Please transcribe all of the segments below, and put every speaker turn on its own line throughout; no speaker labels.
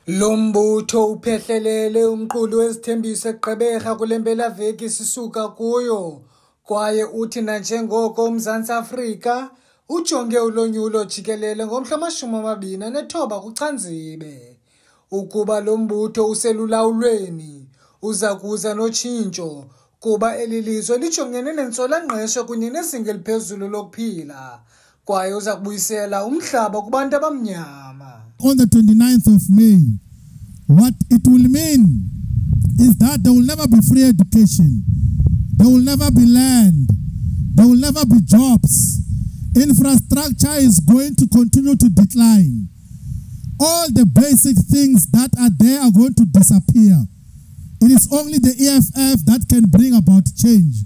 Umbutho uphehlelele umqulu wezithembiso eGqeberha kule mpelaveki sisuka kuyo kwaye uthi njengo uMzantsi Afrika ujonge ulonyulo jikelele ngomhla wama-29 kuCanzibe ukuba lo mbutho uselulawulweni uza kuza notshintsho kuba eli lizwe lijongene nentswela ngqesho kunye nezinga eliphezulu lokuphila kwaye uza kubuyisela umhlaba kubantu abamnyama.
On the 29th of May, what it will mean is that there will never be free education, there will never be land, there will never be jobs. Infrastructure is going to continue to decline. All the basic things that are there are going to disappear. It is only the E-EFF that can bring about change.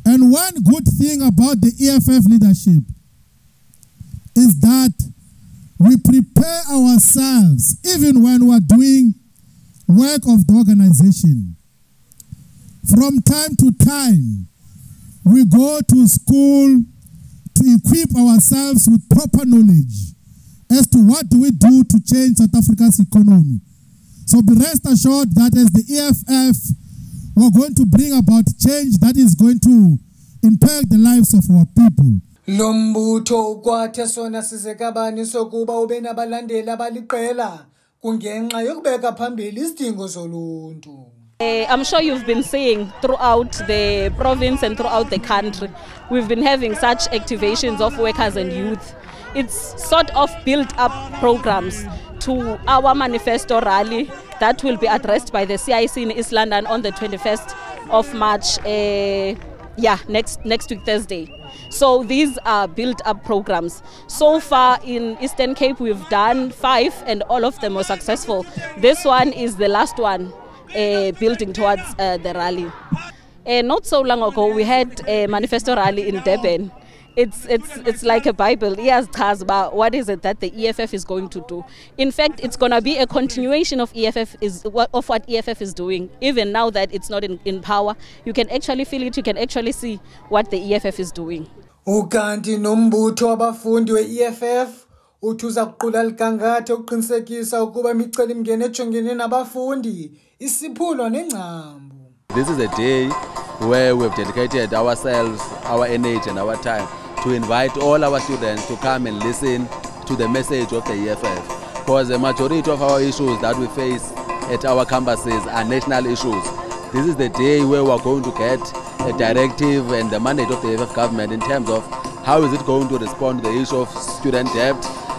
And one good thing about the E-EFF leadership is that we prepare ourselves even when we are doing work of the organization. From time to time, we go to school to equip ourselves with proper knowledge as to what do we do to change South Africa's economy. So be rest assured that as the E-EFF, we're going to bring about change that is going to impact the lives of our people.
Umbutho ukwathe sona sizekabani sokuba ube nabalandeli abaliqela kungenxa yokubeka phambili isidingo zoluntu.
I'm sure you've been seeing throughout the province and throughout the country, we've been having such activations of workers and youth. It's sort of built up programs to our manifesto rally that will be addressed by the CIC in East London on the 21st of March, next week Thursday. So these are built up programs. So far in Eastern Cape we've done 5 and all of them were successful. This one is the last one building towards the rally. Not so long ago we had a manifesto rally in Durban. It's like a Bible. Yes, but what is it that the E-EFF is going to do? In fact, it's going to be a continuation of what E-EFF is doing. Even now that it's not in power, you can actually feel it. You can actually see what the E-EFF is doing.
Ukanti nombutho abafundi we-E-EFF uthuza kuqula ligangathe ukuqinisekisa ukuba imicelimngeni ejongene nabafundi isiphulwa nengcambu.
This is a day where we've dedicated ourselves, our energy and our time to invite all our students to come and listen to the message of the E-EFF. Because the majority of our issues that we face at our campuses are national issues. This is the day where we are going to get a directive and the mandate of the E-EFF government in terms of how is it going to respond to the issue of student debt,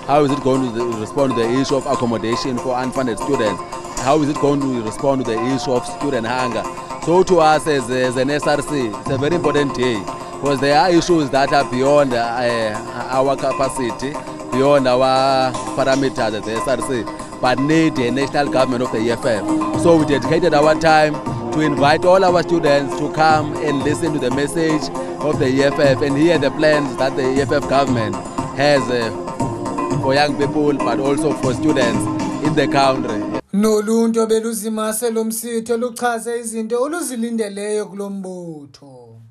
how is it going to respond to the issue of accommodation for unfunded students, how is it going to respond to the issue of student hunger. So to us as an SRC, it's a very important day because there are issues that are beyond our capacity, beyond our parameters as the SRC, but need a national government of the E-EFF. So we dedicated our time to invite all our students to come and listen to the message of the E-EFF and hear the plans that the E-EFF government has for young people, but also for students in the country.
Noluntu beluzimase lomsitho luchaze izinto oluzilindeleyo kulombutho.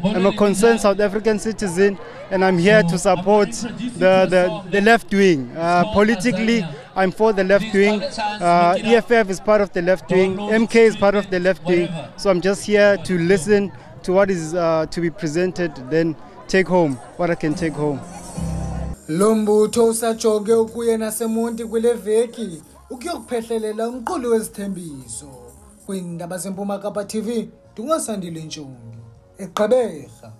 I'm a concerned South African citizen and I'm here to support the left wing. Politically, I'm for the left wing. E-EFF is part of the left wing. MK is part of the left wing. So I'm just here to listen to what is to be presented, then take home what I can take home.
Umbutho usajonge ukuye nasemonti kule veki ukuyokuphehlelele umqulu wezithembiso. Kwindaba zeMpuma Kapa TV, Asandile Njongi, eGqeberha.